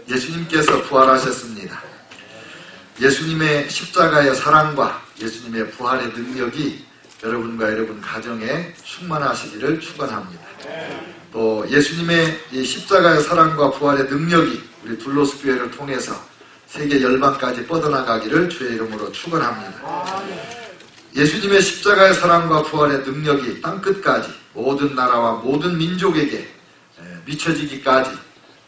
예수님께서 부활하셨습니다. 예수님의 십자가의 사랑과 예수님의 부활의 능력이 여러분과 여러분 가정에 충만하시기를 축원합니다. 또 예수님의 이 십자가의 사랑과 부활의 능력이 우리 둘로스 교회를 통해서 세계 열방까지 뻗어나가기를 주의 이름으로 축원합니다. 예수님의 십자가의 사랑과 부활의 능력이 땅끝까지 모든 나라와 모든 민족에게 미쳐지기까지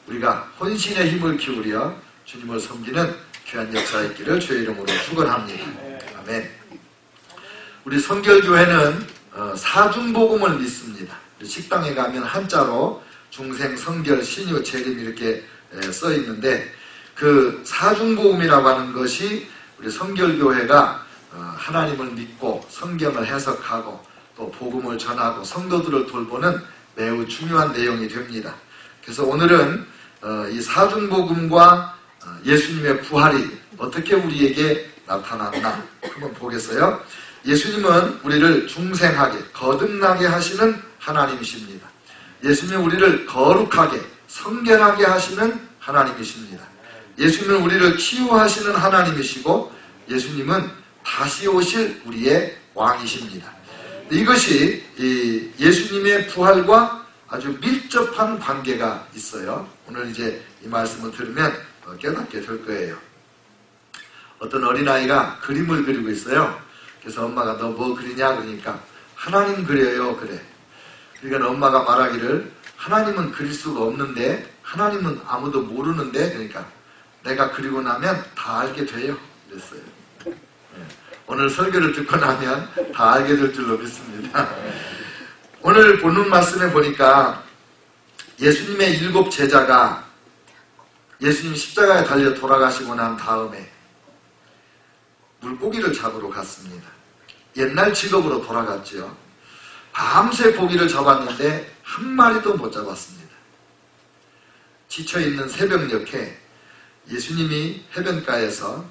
우리가 혼신의 힘을 기울여 주님을 섬기는 귀한 역사 있기를 주의 이름으로 축원합니다. 아멘. 우리 성결교회는 사중복음을 믿습니다. 식당에 가면 한자로 중생, 성결, 신유, 재림 이렇게 써 있는데 그 사중복음이라고 하는 것이 우리 성결교회가 하나님을 믿고 성경을 해석하고 또 복음을 전하고 성도들을 돌보는 매우 중요한 내용이 됩니다. 그래서 오늘은 이 사중복음과 예수님의 부활이 어떻게 우리에게 나타났나 한번 보겠어요. 예수님은 우리를 중생하게 거듭나게 하시는 하나님이십니다. 예수님은 우리를 거룩하게 성결하게 하시는 하나님이십니다. 예수님은 우리를 치유하시는 하나님이시고 예수님은 다시 오실 우리의 왕이십니다. 이것이 예수님의 부활과 아주 밀접한 관계가 있어요. 오늘 이제 이 말씀을 들으면 깨닫게 될 거예요. 어떤 어린아이가 그림을 그리고 있어요. 그래서 엄마가 너 뭐 그리냐 그러니까 하나님 그려요 그래. 그러니까 엄마가 말하기를 하나님은 그릴 수가 없는데 하나님은 아무도 모르는데 그러니까 내가 그리고 나면 다 알게 돼요 그랬어요. 오늘 설교를 듣고 나면 다 알게 될 줄로 믿습니다. 오늘 본문 말씀에 보니까 예수님의 7 제자가 예수님 십자가에 달려 돌아가시고 난 다음에 물고기를 잡으러 갔습니다. 옛날 직업으로 돌아갔죠. 밤새 고기를 잡았는데 한 마리도 못 잡았습니다. 지쳐있는 새벽녘에 예수님이 해변가에서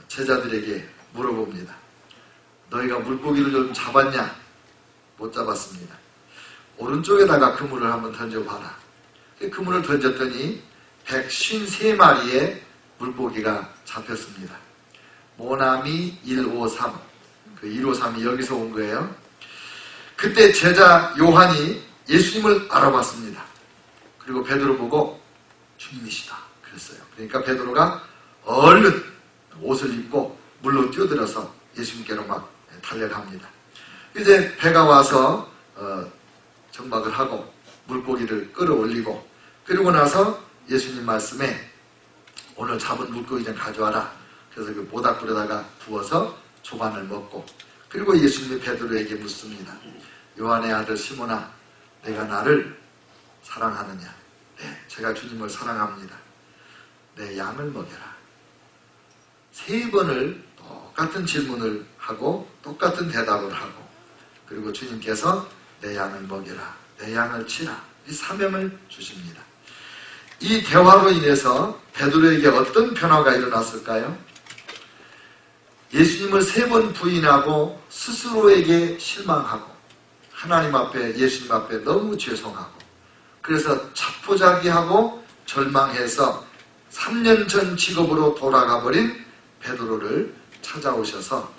제자들에게 물어봅니다. 너희가 물고기를 좀 잡았냐? 못 잡았습니다. 오른쪽에다가 그물을 한번 던져봐라. 그물을 던졌더니 153마리의 물고기가 잡혔습니다. 모나미 153, 그 153이 여기서 온 거예요. 그때 제자 요한이 예수님을 알아봤습니다. 그리고 베드로 보고 주님이시다 그랬어요. 그러니까 베드로가 얼른 옷을 입고 물로 뛰어들어서 예수님께로 막 달려갑니다. 이제 배가 와서 정박을 하고 물고기를 끌어올리고 그리고 나서 예수님 말씀에 오늘 잡은 물고기 좀 가져와라. 그래서 그 모닥불에다가 부어서 조반을 먹고 그리고 예수님이 베드로에게 묻습니다. 요한의 아들 시몬아 내가 나를 사랑하느냐? 네, 제가 주님을 사랑합니다. 내 양을 먹여라. 3번을 똑같은 질문을 하고 똑같은 대답을 하고 그리고 주님께서 내 양을 먹여라. 내 양을 치라. 이 사명을 주십니다. 이 대화로 인해서 베드로에게 어떤 변화가 일어났을까요? 예수님을 3번 부인하고 스스로에게 실망하고 하나님 앞에 예수님 앞에 너무 죄송하고 그래서 자포자기하고 절망해서 3년 전 직업으로 돌아가 버린 베드로를 찾아오셔서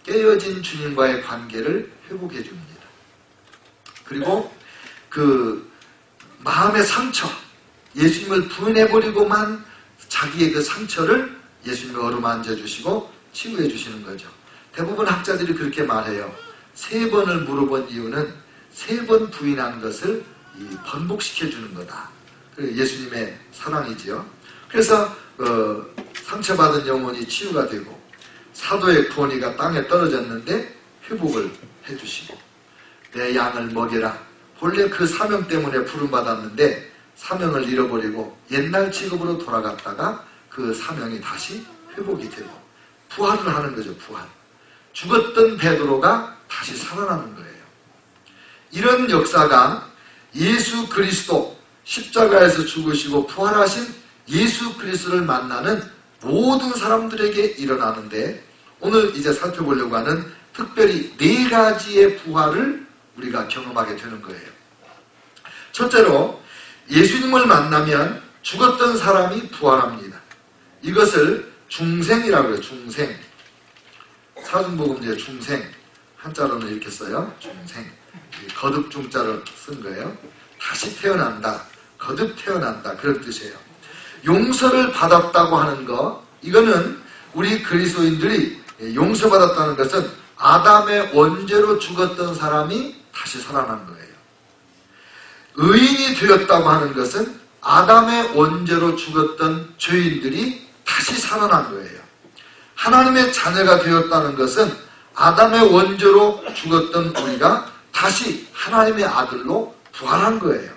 깨어진 주님과의 관계를 회복해 줍니다. 그리고 그 마음의 상처, 예수님을 부인해버리고만 자기의 그 상처를 예수님이 어루만져 주시고 치유해 주시는 거죠. 대부분 학자들이 그렇게 말해요. 3번을 물어본 이유는 3번 부인한 것을 번복시켜 주는 거다. 예수님의 사랑이지요. 그래서 상처받은 영혼이 치유가 되고 사도의 권위가 땅에 떨어졌는데 회복을 해주시고 내 양을 먹여라. 본래 그 사명 때문에 부름받았는데 사명을 잃어버리고 옛날 직업으로 돌아갔다가 그 사명이 다시 회복이 되고 부활을 하는 거죠. 부활. 죽었던 베드로가 다시 살아나는 거예요. 이런 역사가 예수 그리스도 십자가에서 죽으시고 부활하신 예수 그리스도를 만나는 모든 사람들에게 일어나는데 오늘 이제 살펴보려고 하는 특별히 4가지의 부활을 우리가 경험하게 되는 거예요. 첫째로 예수님을 만나면 죽었던 사람이 부활합니다. 이것을 중생이라고 해요. 중생. 사준복음제 중생. 한자로는 이렇게 써요. 중생. 거듭 중자를 쓴 거예요. 다시 태어난다. 거듭 태어난다. 그런 뜻이에요. 용서를 받았다고 하는 거, 이거는 우리 그리스도인들이 용서받았다는 것은 아담의 원죄로 죽었던 사람이 다시 살아난 거예요. 의인이 되었다고 하는 것은 아담의 원죄로 죽었던 죄인들이 다시 살아난 거예요. 하나님의 자녀가 되었다는 것은 아담의 원죄로 죽었던 우리가 다시 하나님의 아들로 부활한 거예요.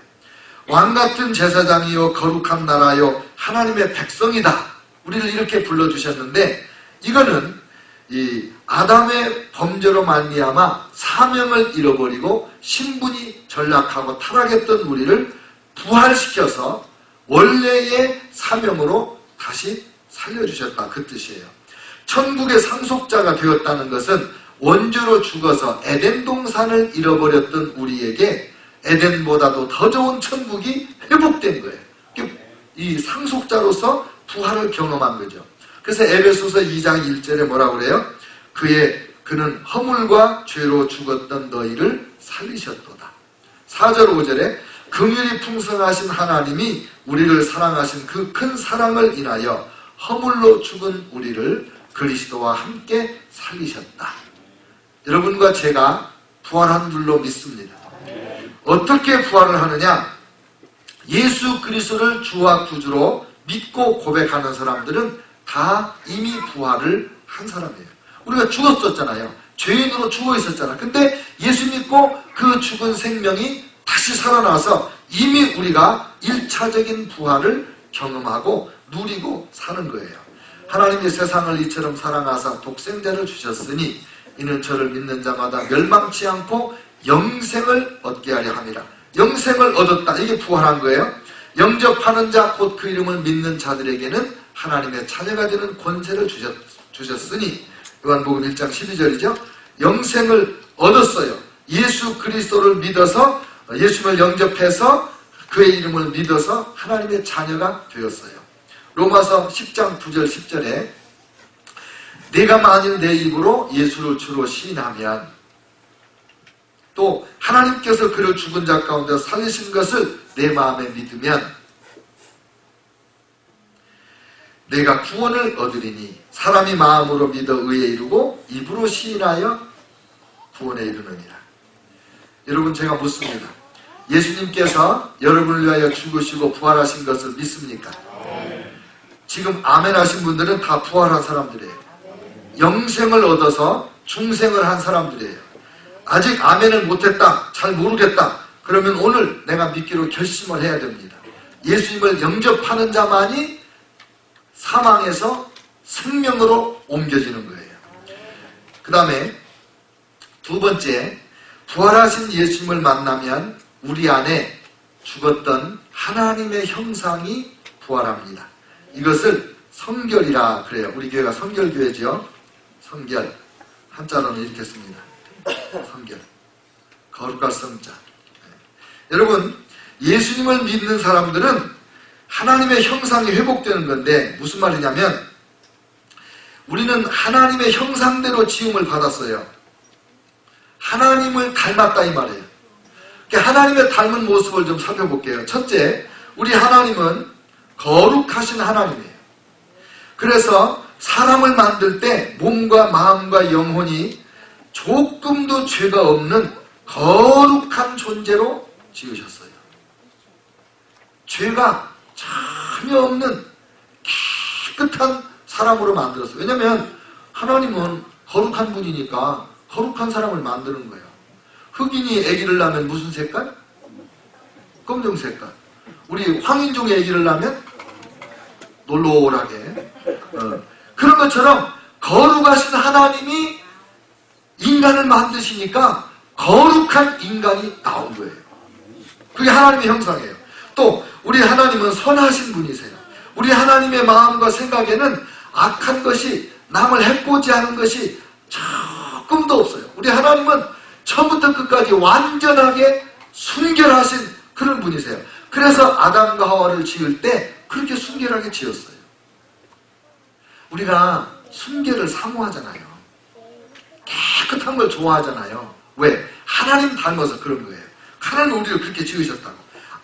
왕같은 제사장이요 거룩한 나라요 하나님의 백성이다. 우리를 이렇게 불러주셨는데, 이거는 이 아담의 범죄로 말미암아 사명을 잃어버리고 신분이 전락하고 타락했던 우리를 부활시켜서 원래의 사명으로 다시 살려주셨다. 그 뜻이에요. 천국의 상속자가 되었다는 것은 원죄로 죽어서 에덴 동산을 잃어버렸던 우리에게 에덴보다도 더 좋은 천국이 회복된 거예요. 이 상속자로서 부활을 경험한 거죠. 그래서 에베소서 2장 1절에 뭐라고 그래요? 그는 허물과 죄로 죽었던 너희를 살리셨도다. 4절 5절에 긍휼이 풍성하신 하나님이 우리를 사랑하신 그 큰 사랑을 인하여 허물로 죽은 우리를 그리스도와 함께 살리셨다. 여러분과 제가 부활한 줄로 믿습니다. 어떻게 부활을 하느냐? 예수 그리스도를 주와 구주로 믿고 고백하는 사람들은 다 이미 부활을 한 사람이에요. 우리가 죽었었잖아요. 죄인으로 죽어 있었잖아. 근데 예수 믿고 그 죽은 생명이 다시 살아나서 이미 우리가 1차적인 부활을 경험하고 누리고 사는 거예요. 하나님이 세상을 이처럼 사랑하사 독생자를 주셨으니 이는 저를 믿는 자마다 멸망치 않고 영생을 얻게 하려 함이라. 영생을 얻었다. 이게 부활한 거예요. 영접하는 자 곧 그 이름을 믿는 자들에게는 하나님의 자녀가 되는 권세를 주셨으니 요한복음 1장 12절이죠. 영생을 얻었어요. 예수 그리스도를 믿어서 예수님을 영접해서 그의 이름을 믿어서 하나님의 자녀가 되었어요. 로마서 10장 9절 10절에 내가 만일 내 입으로 예수를 주로 시인하면 또 하나님께서 그를 죽은 자 가운데 살리신 것을 내 마음에 믿으면 내가 구원을 얻으리니 사람이 마음으로 믿어 의에 이르고 입으로 시인하여 구원에 이르느니라. 여러분, 제가 묻습니다. 예수님께서 여러분을 위하여 죽으시고 부활하신 것을 믿습니까? 지금 아멘 하신 분들은 다 부활한 사람들이에요. 영생을 얻어서 중생을 한 사람들이에요. 아직 아멘을 못했다, 잘 모르겠다, 그러면 오늘 내가 믿기로 결심을 해야 됩니다. 예수님을 영접하는 자만이 사망에서 생명으로 옮겨지는 거예요. 그 다음에 두 번째, 부활하신 예수님을 만나면 우리 안에 죽었던 하나님의 형상이 부활합니다. 이것을 성결이라 그래요. 우리 교회가 성결교회죠. 성결, 한자로는 이렇게 씁니다. 성결, 거룩할 성자. 여러분, 예수님을 믿는 사람들은 하나님의 형상이 회복되는 건데, 무슨 말이냐면 우리는 하나님의 형상대로 지음을 받았어요. 하나님을 닮았다 이 말이에요. 하나님의 닮은 모습을 좀 살펴볼게요. 첫째, 우리 하나님은 거룩하신 하나님이에요. 그래서 사람을 만들 때 몸과 마음과 영혼이 조금도 죄가 없는 거룩한 존재로 지으셨어요. 죄가 전혀 없는 깨끗한 사람으로 만들었어요. 왜냐하면 하나님은 거룩한 분이니까 거룩한 사람을 만드는 거예요. 흑인이 아기를 낳으면 무슨 색깔? 검정 색깔. 우리 황인종이 아기를 낳으면 놀놀하게. 그런 것처럼 거룩하신 하나님이 인간을 만드시니까 거룩한 인간이 나온 거예요. 그게 하나님의 형상이에요. 또 우리 하나님은 선하신 분이세요. 우리 하나님의 마음과 생각에는 악한 것이, 남을 해코지 하는 것이 조금도 없어요. 우리 하나님은 처음부터 끝까지 완전하게 순결하신 그런 분이세요. 그래서 아담과 하와를 지을 때 그렇게 순결하게 지었어요. 우리가 순결을 사모하잖아요. 깨끗한 걸 좋아하잖아요. 왜? 하나님 닮아서 그런 거예요. 하나님 우리를 그렇게 지으셨다고.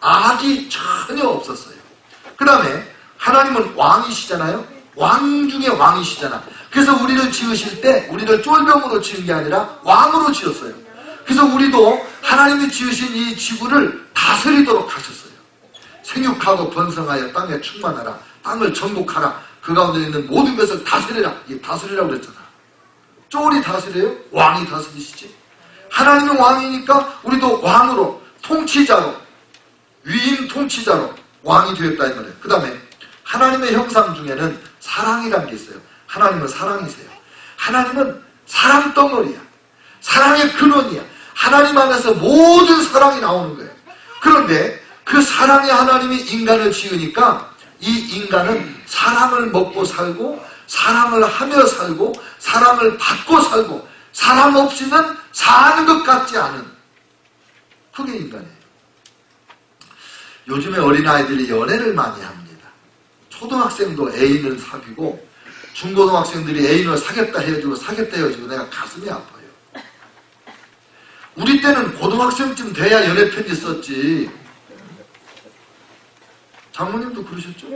악이 전혀 없었어요. 그 다음에 하나님은 왕이시잖아요. 왕 중에 왕이시잖아. 그래서 우리를 지으실 때 우리를 쫄병으로 지은 게 아니라 왕으로 지었어요. 그래서 우리도 하나님이 지으신 이 지구를 다스리도록 하셨어요. 생육하고 번성하여 땅에 충만하라. 땅을 정복하라. 그 가운데 있는 모든 것을 다스리라. 이 다스리라고 그랬잖아. 쫄이 다스려요? 왕이 다스리시지. 하나님은 왕이니까 우리도 왕으로, 통치자로, 위임 통치자로 왕이 되었다 이 말이에요. 그 다음에 하나님의 형상 중에는 사랑이라는 게 있어요. 하나님은 사랑이세요. 하나님은 사랑 덩어리야. 사랑의 근원이야. 하나님 안에서 모든 사랑이 나오는 거예요. 그런데 그 사랑의 하나님이 인간을 지으니까 이 인간은 사랑을 먹고 살고 사랑을 하며 살고 사랑을 받고 살고 사랑 없이는 사는 것 같지 않은 그게 인간이에요. 요즘에 어린아이들이 연애를 많이 합니다. 초등학생도 애인을 사귀고 중고등학생들이 애인을 사귀었다 헤어지고 내가 가슴이 아파요. 우리 때는 고등학생쯤 돼야 연애편지 썼지. 장모님도 그러셨죠?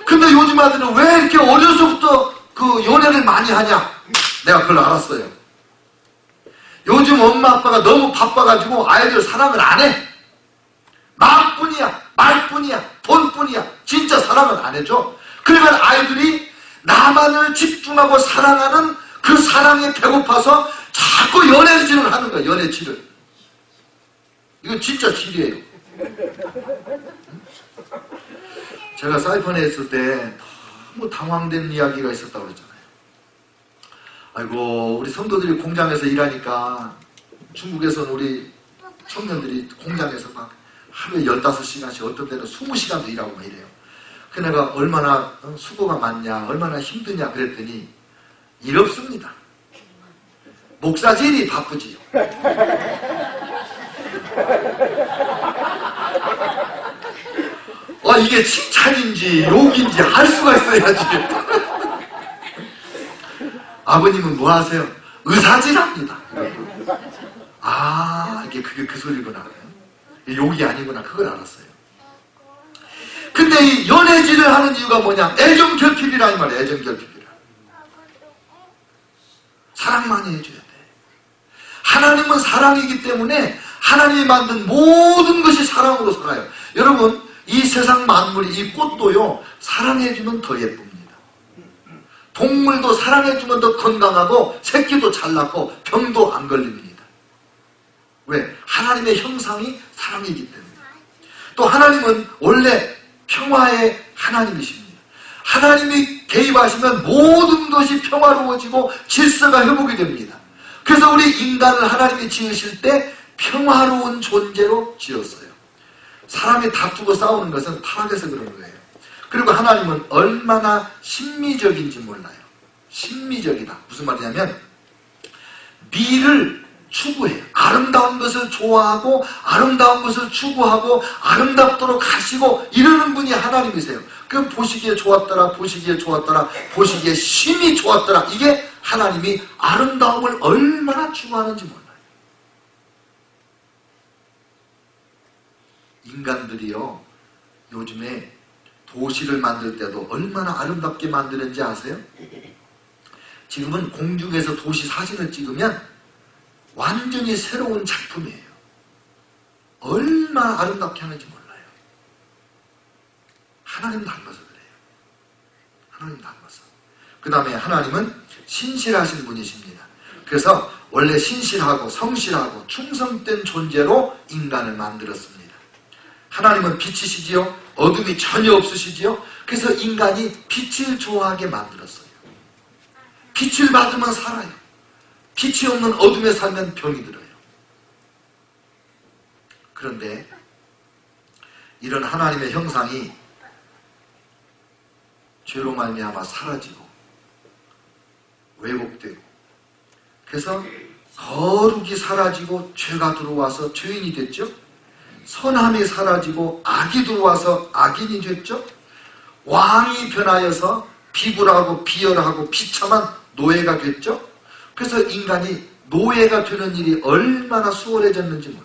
근데 요즘 아들은 왜 이렇게 어려서부터 그 연애를 많이 하냐? 내가 그걸 알았어요. 요즘 엄마 아빠가 너무 바빠가지고 아이들 사랑을 안 해. 마음뿐이야, 말뿐이야, 돈뿐이야. 진짜 사랑을 안 해줘. 그러면 아이들이 나만을 집중하고 사랑하는 그 사랑에 배고파서 자꾸 연애질을 하는 거야. 연애질을. 이건 진짜 질이에요. 제가 사이판에 있을 때 너무 당황된 이야기가 있었다고 그랬잖아요. 아이고 우리 성도들이 공장에서 일하니까 중국에서는 우리 청년들이 공장에서 막 하루에 15시간씩 어떤 때는 20시간도 일하고 막 이래요. 그 내가 얼마나 수고가 많냐 얼마나 힘드냐 그랬더니 일 없습니다. 목사질이 바쁘지요. 이게 칭찬인지 욕인지 알 수가 있어야지. 아버님은 뭐 하세요? 의사질합니다. 이게 그게 그 소리구나. 욕이 아니구나. 그걸 알았어요. 근데 이 연애질을 하는 이유가 뭐냐? 애정결핍이라 이 말이에요. 애정결핍이라. 사랑 많이 해줘야 돼. 하나님은 사랑이기 때문에 하나님이 만든 모든 것이 사랑으로 살아요. 여러분 이 세상 만물이 이 꽃도요 사랑해주면 더 예쁩니다. 동물도 사랑해주면 더 건강하고 새끼도 잘 낳고 병도 안 걸립니다. 왜? 하나님의 형상이 사랑이기 때문에. 또 하나님은 원래 평화의 하나님이십니다. 하나님이 개입하시면 모든 것이 평화로워지고 질서가 회복이 됩니다. 그래서 우리 인간을 하나님이 지으실 때 평화로운 존재로 지었어요. 사람이 다투고 싸우는 것은 타락해서 그런 거예요. 그리고 하나님은 얼마나 신미적인지 몰라요. 신미적이다. 무슨 말이냐면 미를 추구해요. 아름다운 것을 좋아하고 아름다운 것을 추구하고 아름답도록 하시고 이러는 분이 하나님이세요. 그 보시기에 좋았더라 보시기에 좋았더라 보시기에 심히 좋았더라. 이게 하나님이 아름다움을 얼마나 추구하는지 몰라요. 인간들이요 요즘에 도시를 만들 때도 얼마나 아름답게 만드는지 아세요? 지금은 공중에서 도시 사진을 찍으면 완전히 새로운 작품이에요. 얼마나 아름답게 하는지 몰라요. 하나님 닮아서 그래요. 하나님 닮아서. 그 다음에 하나님은 신실하신 분이십니다. 그래서 원래 신실하고 성실하고 충성된 존재로 인간을 만들었습니다. 하나님은 빛이시지요. 어둠이 전혀 없으시지요. 그래서 인간이 빛을 좋아하게 만들었어요. 빛을 받으면 살아요. 빛이 없는 어둠에 살면 병이 들어요. 그런데 이런 하나님의 형상이 죄로 말미암아 사라지고 왜곡되고 그래서 거룩이 사라지고 죄가 들어와서 죄인이 됐죠. 선함이 사라지고 악이 들어와서 악인이 됐죠. 왕이 변하여서 비굴하고 비열하고 비참한 노예가 됐죠. 그래서 인간이 노예가 되는 일이 얼마나 수월해졌는지 몰라.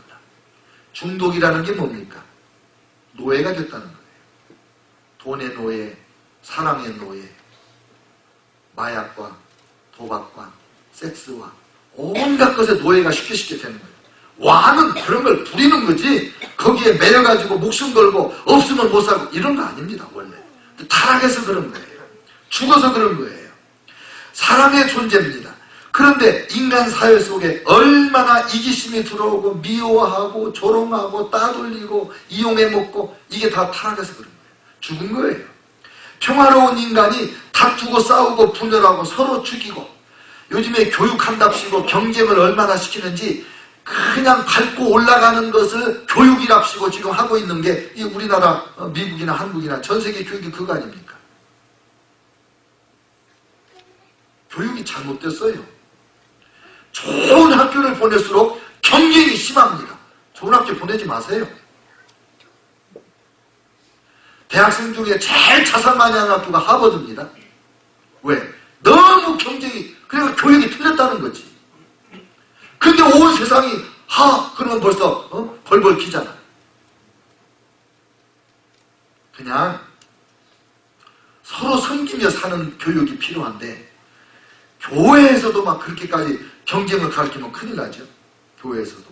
중독이라는 게 뭡니까? 노예가 됐다는 거예요. 돈의 노예, 사랑의 노예, 마약과 도박과 섹스와 온갖 것에 노예가 쉽게 되는 거예요. 왕은 그런 걸 부리는 거지 거기에 매여가지고 목숨 걸고 없으면 못 살고 이런 거 아닙니다. 원래 타락해서 그런 거예요. 죽어서 그런 거예요. 사람의 존재입니다. 그런데 인간 사회 속에 얼마나 이기심이 들어오고 미워하고 조롱하고 따돌리고 이용해먹고 이게 다 타락해서 그런 거예요. 죽은 거예요. 평화로운 인간이 다투고 싸우고 분열하고 서로 죽이고 요즘에 교육한답시고 경쟁을 얼마나 시키는지 그냥 밟고 올라가는 것을 교육이랍시고 지금 하고 있는 게 이 우리나라 미국이나 한국이나 전 세계 교육이 그거 아닙니까? 교육이 잘못됐어요. 좋은 학교를 보낼수록 경쟁이 심합니다. 좋은 학교 보내지 마세요. 대학생 중에 제일 자산 많이 하는 학교가 하버드입니다. 왜? 너무 경쟁이, 그러니까 교육이 틀렸다는 거지. 근데 온 세상이 그러면 벌써 벌벌 기잖아. 그냥 서로 섬기며 사는 교육이 필요한데 교회에서도 막 그렇게까지 경쟁을 가르치면 큰일 나죠. 교회에서도.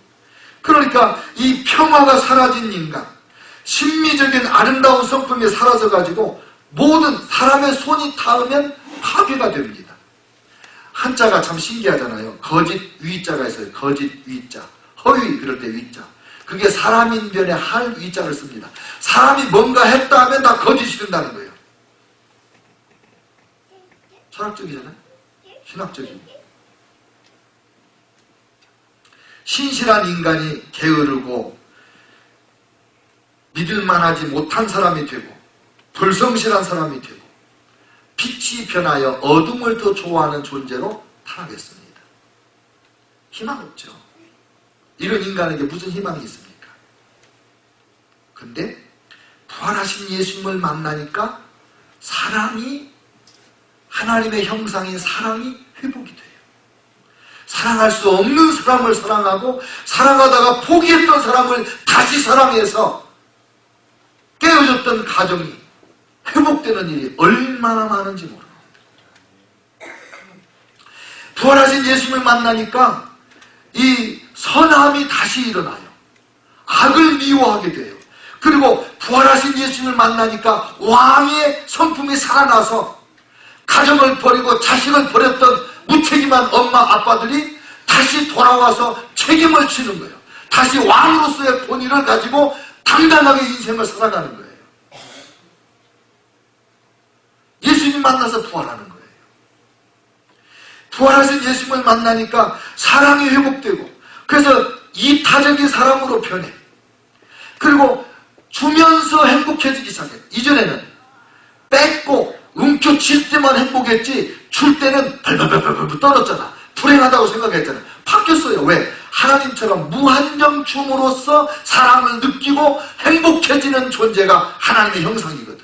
그러니까 이 평화가 사라진 인간, 심미적인 아름다운 성품이 사라져가지고 모든 사람의 손이 닿으면 파괴가 됩니다. 한자가 참 신기하잖아요. 거짓 위자가 있어요. 거짓 위자. 허위 그럴 때 위자. 그게 사람인변에 할 위자를 씁니다. 사람이 뭔가 했다 하면 다 거짓이 된다는 거예요. 철학적이잖아요. 신학적이고. 신실한 인간이 게으르고 믿을만하지 못한 사람이 되고 불성실한 사람이 되고 빛이 변하여 어둠을 더 좋아하는 존재로 타락했습니다. 희망 없죠. 이런 인간에게 무슨 희망이 있습니까? 근데 부활하신 예수님을 만나니까 사랑이, 하나님의 형상인 사랑이 회복이 돼요. 사랑할 수 없는 사람을 사랑하고 사랑하다가 포기했던 사람을 다시 사랑해서 깨어졌던 가정이 회복되는 일이 얼마나 많은지 모릅니다. 부활하신 예수님을 만나니까 이 선함이 다시 일어나요. 악을 미워하게 돼요. 그리고 부활하신 예수님을 만나니까 왕의 성품이 살아나서 가정을 버리고 자식을 버렸던 무책임한 엄마 아빠들이 다시 돌아와서 책임을 지는 거예요. 다시 왕으로서의 본의를 가지고 당당하게 인생을 살아가는 거예요. 예수님 만나서 부활하는 거예요. 부활하신 예수님을 만나니까 사랑이 회복되고 그래서 이타적인 사람으로 변해. 그리고 주면서 행복해지기 시작해요. 이전에는 뺏고 움켜쥘 때만 행복했지 줄 때는 발발발발 떨었잖아. 불행하다고 생각했잖아. 바뀌었어요. 왜? 하나님처럼 무한정 줌으로써 사랑을 느끼고 행복해지는 존재가 하나님의 형상이거든.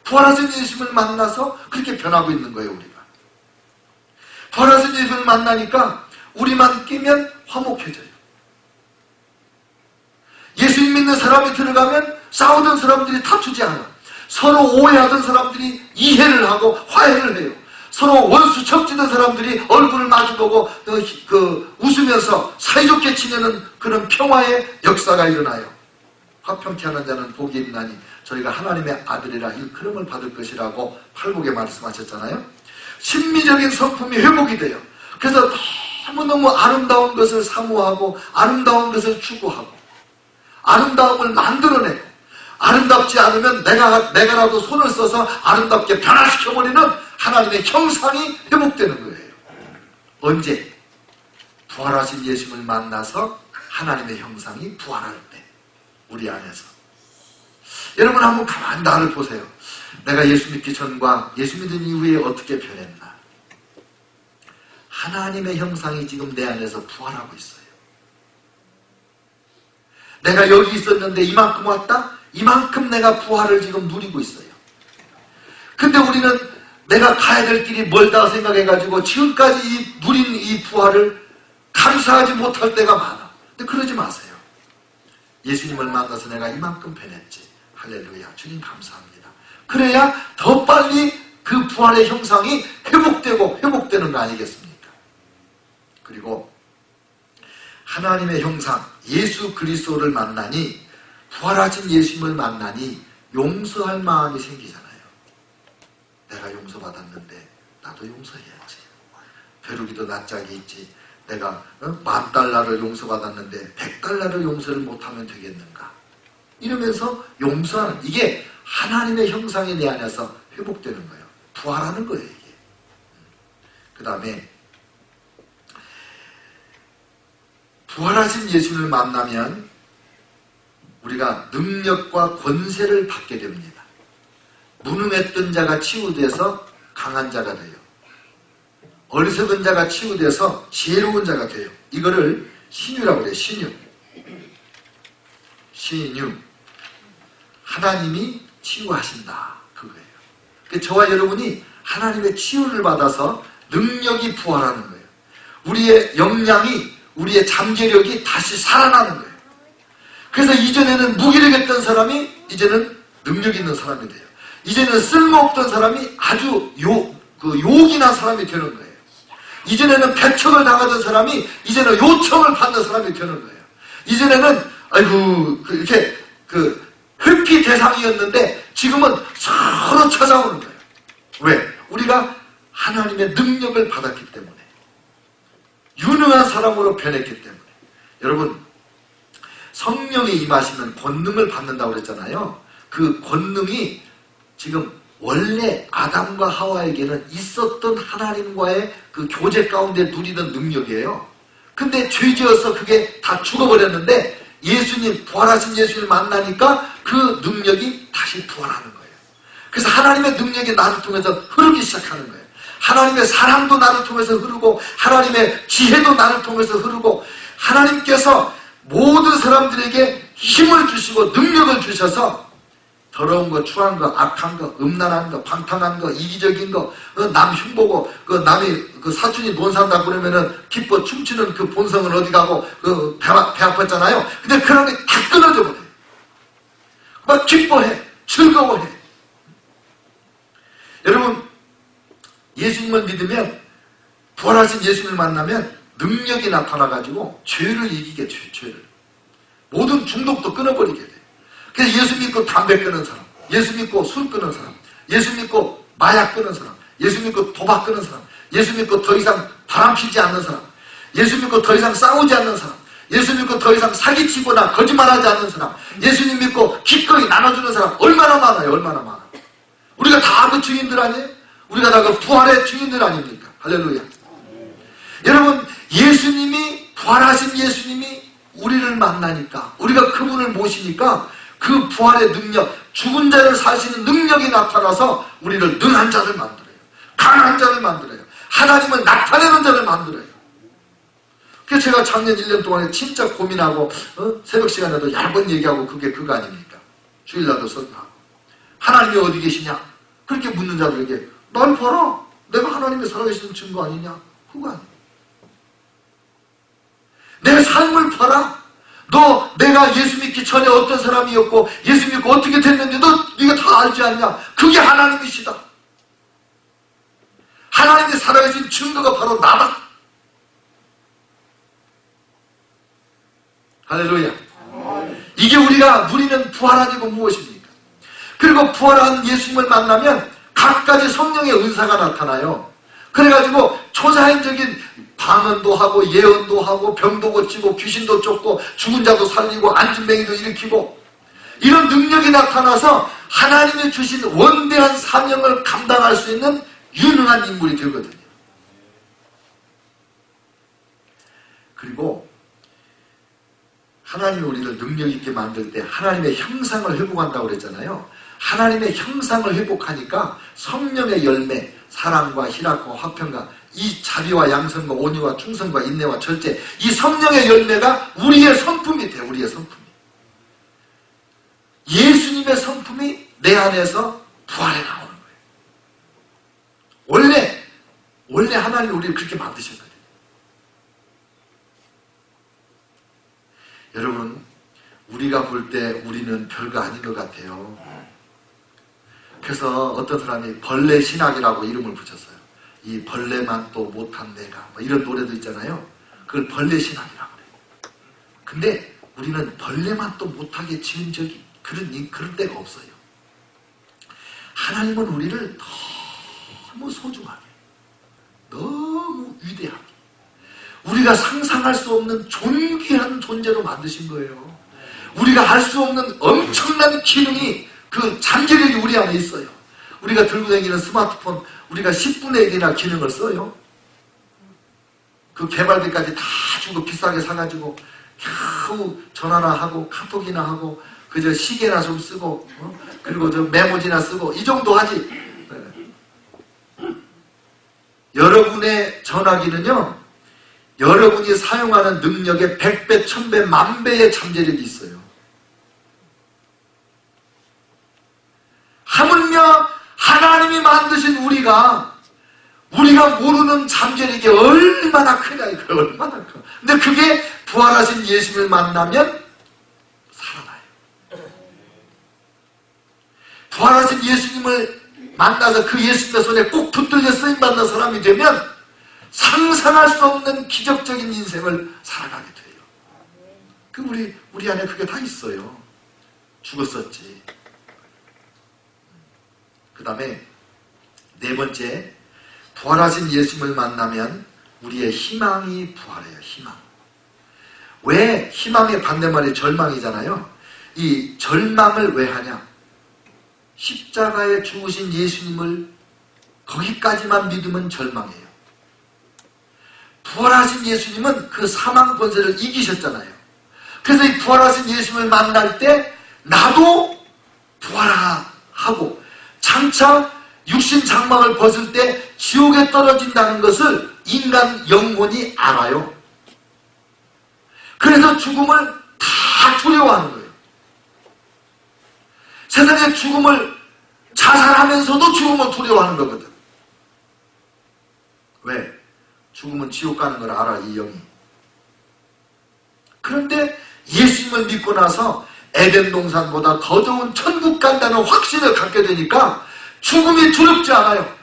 부활하신 예수님을 만나서 그렇게 변하고 있는 거예요. 우리가. 부활하신 예수님을 만나니까 우리만 끼면 화목해져요. 예수님 믿는 사람이 들어가면 싸우던 사람들이 다투지 않아. 서로 오해하던 사람들이 이해를 하고 화해를 해요. 서로 원수 척지던 사람들이 얼굴을 마주보고 웃으면서 사이좋게 지내는 그런 평화의 역사가 일어나요. 화평케 하는 자는 복이 있나니 저희가 하나님의 아들이라 일컬음을 받을 것이라고 팔복에 말씀하셨잖아요. 심미적인 성품이 회복이 돼요. 그래서 너무너무 아름다운 것을 사모하고 아름다운 것을 추구하고 아름다움을 만들어내고 아름답지 않으면 내가라도 손을 써서 아름답게 변화시켜버리는 하나님의 형상이 회복되는 거예요. 언제? 부활하신 예수님을 만나서 하나님의 형상이 부활할 때 우리 안에서. 여러분 한번 가만히 나를 보세요. 내가 예수 믿기 전과 예수 믿은 이후에 어떻게 변했나. 하나님의 형상이 지금 내 안에서 부활하고 있어요. 내가 여기 있었는데 이만큼 왔다? 이만큼 내가 부활을 지금 누리고 있어요. 근데 우리는 내가 가야 될 길이 멀다 생각해가지고 지금까지 누린 이 부활을 감사하지 못할 때가 많아. 근데 그러지 마세요. 예수님을 만나서 내가 이만큼 변했지. 할렐루야. 주님 감사합니다. 그래야 더 빨리 그 부활의 형상이 회복되는 거 아니겠습니까? 그리고 하나님의 형상 예수 그리스도를 만나니, 부활하신 예수님을 만나니 용서할 마음이 생기잖아요. 내가 용서받았는데 나도 용서해야지. 벼룩이도 낯짝이 있지. 내가 $10,000를 용서받았는데 $100를 용서를 못하면 되겠는가. 이러면서 용서하는, 이게 하나님의 형상이 내 안에서 회복되는 거예요. 부활하는 거예요, 이게. 그 다음에 부활하신 예수를 만나면 우리가 능력과 권세를 받게 됩니다. 무능했던 자가 치유돼서 강한 자가 돼요. 어리석은 자가 치유돼서 지혜로운 자가 돼요. 이거를 신유라고 그래요. 신유. 하나님이 치유하신다. 그거예요. 그러니까 저와 여러분이 하나님의 치유를 받아서 능력이 부활하는 거예요. 우리의 역량이, 우리의 잠재력이 다시 살아나는 거예요. 그래서 이전에는 무기력했던 사람이 이제는 능력 있는 사람이 돼요. 이제는 쓸모없던 사람이 아주 요긴한 사람이 되는 거예요. 이전에는 배척을 당하던 사람이 이제는 요청을 받는 사람이 되는 거예요. 이전에는 이렇게 회피 대상이었는데 지금은 서로 찾아오는 거예요. 왜? 우리가 하나님의 능력을 받았기 때문에, 유능한 사람으로 변했기 때문에. 여러분, 성령이 임하시면 권능을 받는다고 그랬잖아요. 그 권능이 지금 원래 아담과 하와에게는 있었던 하나님과의 그 교제 가운데 누리던 능력이에요. 근데 죄지어서 그게 다 죽어버렸는데 예수님, 부활하신 예수님을 만나니까 그 능력이 다시 부활하는 거예요. 그래서 하나님의 능력이 나를 통해서 흐르기 시작하는 거예요. 하나님의 사랑도 나를 통해서 흐르고, 하나님의 지혜도 나를 통해서 흐르고, 하나님께서 모든 사람들에게 힘을 주시고 능력을 주셔서 더러운 거, 추한 거, 악한 거, 음란한 거, 방탕한 거, 이기적인 거, 남 흉보고, 남이 사촌이 돈 산다고 그러면은 기뻐 춤추는 그 본성은 어디 가고, 배 아팠잖아요. 근데 그런 게 다 끊어져 버려요. 막 기뻐해, 즐거워해. 여러분, 예수님을 믿으면, 부활하신 예수님을 만나면 능력이 나타나가지고 죄를 이기게 돼요, 죄를. 모든 중독도 끊어버리게 돼요. 그래서 예수 믿고 담배 끊는 사람, 예수 믿고 술 끊는 사람, 예수 믿고 마약 끊는 사람, 예수 믿고 도박 끊는 사람, 예수 믿고 더 이상 바람 피지 않는 사람, 예수 믿고 더 이상 싸우지 않는 사람, 예수 믿고 더 이상 사기치거나 거짓말하지 않는 사람, 예수님 믿고 기꺼이 나눠주는 사람 얼마나 많아요. 얼마나 많아. 우리가 다 그 증인들 아니에요? 우리가 다 그 부활의 증인들 아닙니까? 할렐루야. 여러분, 예수님이, 부활하신 예수님이 우리를 만나니까, 우리가 그분을 모시니까 그 부활의 능력, 죽은 자를 사시는 능력이 나타나서 우리를 능한 자를 만들어요. 강한 자를 만들어요. 하나님을 나타내는 자를 만들어요. 그래서 제가 작년 1년 동안에 진짜 고민하고 새벽 시간에도 얇은 얘기하고 그게 그거 아닙니까? 주일날도 설교하고. 하나님이 어디 계시냐? 그렇게 묻는 자들에게 날 봐라. 내가 하나님의 살아계시는 증거 아니냐? 그거 아니에요. 내 삶을 봐라. 너 내가 예수 믿기 전에 어떤 사람이었고 예수 믿고 어떻게 됐는데 네가 다 알지 않냐? 그게 하나님이시다. 하나님의 살아계신 증거가 바로 나다. 할렐루야. 이게 우리가 누리는 부활 아니고 무엇입니까? 그리고 부활한 예수님을 만나면 각가지 성령의 은사가 나타나요. 그래가지고 초자연적인 방언도 하고 예언도 하고 병도 고치고 귀신도 쫓고 죽은 자도 살리고 안진뱅이도 일으키고 이런 능력이 나타나서 하나님이 주신 원대한 사명을 감당할 수 있는 유능한 인물이 되거든요. 그리고 하나님이 우리를 능력 있게 만들 때 하나님의 형상을 회복한다고 그랬잖아요. 하나님의 형상을 회복하니까 성령의 열매, 사랑과 희락과 화평과 이 자비와 양선과 온유와 충성과 인내와 절제, 이 성령의 열매가 우리의 성품이 돼요. 우리의 성품이. 예수님의 성품이 내 안에서 부활해 나오는 거예요. 원래 하나님이 우리를 그렇게 만드셨거든요. 여러분, 우리가 볼 때 우리는 별거 아닌 것 같아요. 그래서 어떤 사람이 벌레 신학이라고 이름을 붙였어요. 이 벌레만 또 못한 내가, 뭐 이런 노래도 있잖아요. 그걸 벌레 신학이라고 그래요. 근데 우리는 벌레만 또 못하게 지은 적이 그런 때가 없어요. 하나님은 우리를 너무 소중하게, 너무 위대하게, 우리가 상상할 수 없는 존귀한 존재로 만드신 거예요. 우리가 알 수 없는 엄청난 기능이, 그 잠재력이 우리 안에 있어요. 우리가 들고 다니는 스마트폰, 우리가 10분의 1이나 기능을 써요. 그 개발비까지 다 주고 비싸게 사가지고 겨우 전화나 하고 카톡이나 하고 그저 시계나 좀 쓰고 그리고 저 메모지나 쓰고 이 정도 하지. 여러분의 전화기는요, 여러분이 사용하는 능력의 100배, 1000배, 10,000배의 잠재력이 있어요. 하물며 하나님이 만드신 우리가 모르는 잠재력이 얼마나 크냐, 이거 얼마나 커. 근데 그게 부활하신 예수님을 만나면 살아나요. 부활하신 예수님을 만나서 그 예수님의 손에 꼭 붙들려 쓰임받는 사람이 되면 상상할 수 없는 기적적인 인생을 살아가게 돼요. 우리 안에 그게 다 있어요. 죽었었지. 그 다음에 네 번째, 부활하신 예수님을 만나면 우리의 희망이 부활해요. 희망. 왜 희망의 반대말이 절망이잖아요. 이 절망을 왜 하냐? 십자가에 죽으신 예수님을 거기까지만 믿으면 절망해요. 부활하신 예수님은 그 사망 권세를 이기셨잖아요. 그래서 이 부활하신 예수님을 만날 때 나도 부활하고 장차 육신 장막을 벗을 때 지옥에 떨어진다는 것을 인간 영혼이 알아요. 그래서 죽음을 다 두려워하는 거예요. 세상의 죽음을 자살하면서도 죽음을 두려워하는 거거든. 왜? 죽음은 지옥 가는 걸 알아, 이 영이. 그런데 예수님을 믿고 나서 에덴 동산보다 더 좋은 천국 간다는 확신을 갖게 되니까 죽음이 두렵지 않아요.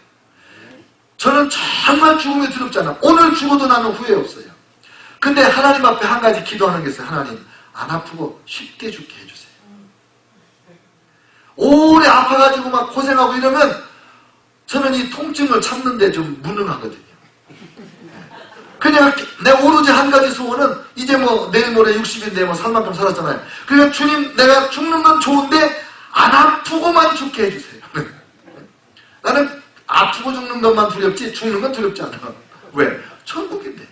저는 정말 죽음이 두렵지 않아요. 오늘 죽어도 나는 후회 없어요. 근데 하나님 앞에 한 가지 기도하는 게 있어요. 하나님, 안 아프고 쉽게 죽게 해주세요. 오래 아파가지고 막 고생하고 이러면 저는 이 통증을 참는데 좀 무능하거든요. 그냥 내 오로지 한 가지 소원은 이제 뭐 내일 모레 60인데 뭐 살 만큼 살았잖아요. 그러니까 주님, 내가 죽는 건 좋은데 안 아프고만 죽게 해주세요. 나는 아프고 죽는 것만 두렵지 죽는 건 두렵지 않아. 왜? 천국인데.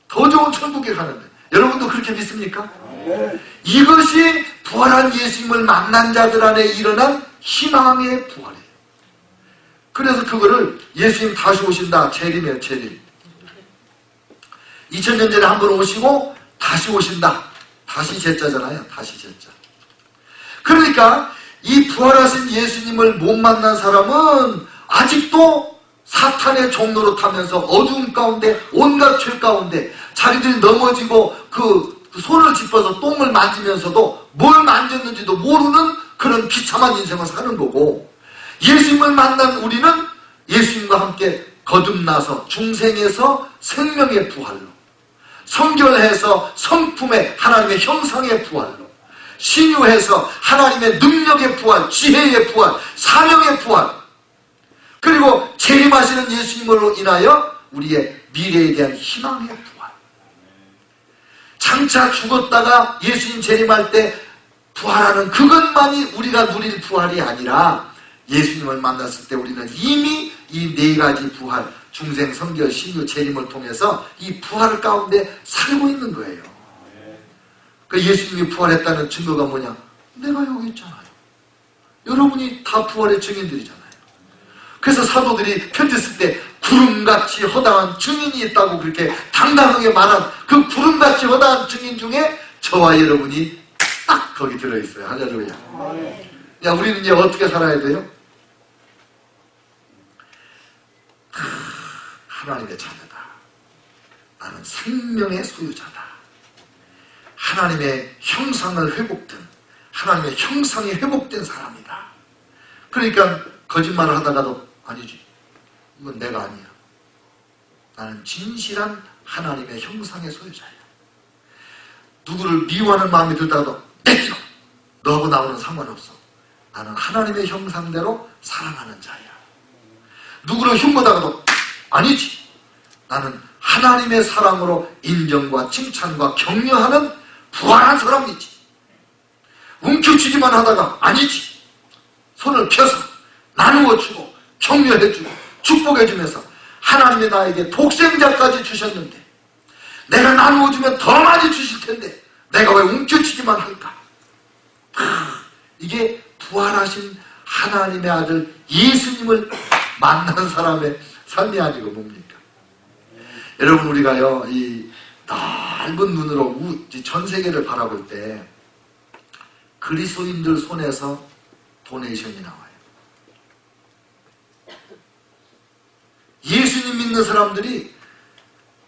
더 좋은 천국에 가는데. 여러분도 그렇게 믿습니까? 이것이 부활한 예수님을 만난 자들 안에 일어난 희망의 부활이에요. 그래서 그거를 예수님 다시 오신다. 재림이에요. 재림. 2000년 전에 한 번 오시고 다시 오신다. 다시 제자잖아요. 다시 제자. 그러니까 이 부활하신 예수님을 못 만난 사람은 아직도 사탄의 종로로 타면서 어두움 가운데, 온갖 죄 가운데 자기들이 넘어지고 그 손을 짚어서 똥을 만지면서도 뭘 만졌는지도 모르는 그런 비참한 인생을 사는 거고, 예수님을 만난 우리는 예수님과 함께 거듭나서 중생에서 생명의 부활로, 성결해서 성품의 하나님의 형상의 부활로, 신유해서 하나님의 능력의 부활, 지혜의 부활, 사명의 부활, 그리고 재림하시는 예수님으로 인하여 우리의 미래에 대한 희망의 부활. 장차 죽었다가 예수님 재림할 때 부활하는 그것만이 우리가 누릴 부활이 아니라 예수님을 만났을 때 우리는 이미 이 네 가지 부활, 중생, 성결, 신유, 재림을 통해서 이 부활 가운데 살고 있는 거예요. 그 예수님이 부활했다는 증거가 뭐냐? 내가 여기 있잖아요. 여러분이 다 부활의 증인들이잖아요. 그래서 사도들이 편지 쓸 때 구름같이 허다한 증인이 있다고 그렇게 당당하게 말한 그 구름같이 허다한 증인 중에 저와 여러분이 딱 거기 들어있어요. 할렐루야. 야, 우리는 이제 어떻게 살아야 돼요? 하나님의 자녀다. 나는 생명의 소유자다. 하나님의 형상을 회복된, 하나님의 형상이 회복된 사람이다. 그러니까 거짓말을 하다가도 아니지, 이건 내가 아니야. 나는 진실한 하나님의 형상의 소유자야. 누구를 미워하는 마음이 들다가도 내끼고 너하고 나하고는 상관없어. 나는 하나님의 형상대로 사랑하는 자야. 누구를 흉보다가도 아니지, 나는 하나님의 사랑으로 인정과 칭찬과 격려하는 부활한 사람이지. 움켜쥐기만 하다가 아니지, 손을 펴서 나누어주고 격려해주고 축복해주면서 하나님이 나에게 독생자까지 주셨는데 내가 나누어주면 더 많이 주실 텐데 내가 왜 움켜쥐기만 할까? 이게 부활하신 하나님의 아들 예수님을 만난 사람의 삶이 아니고 뭡니까? 여러분, 우리가요, 이 넓은 눈으로 전 세계를 바라볼 때 그리스도인들 손에서 도네이션이 나와요. 예수님 믿는 사람들이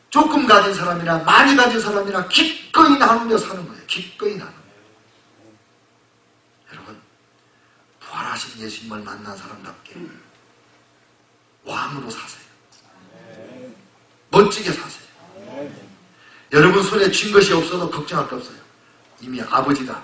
조금 가진 사람이나 많이 가진 사람이나 기꺼이 나누며 사는 거예요. 기꺼이 나누며. 여러분, 부활하신 예수님을 만난 사람답게 왕으로 사세요. 멋지게 사세요. 여러분 손에 쥔 것이 없어도 걱정할 게 없어요. 이미 아버지가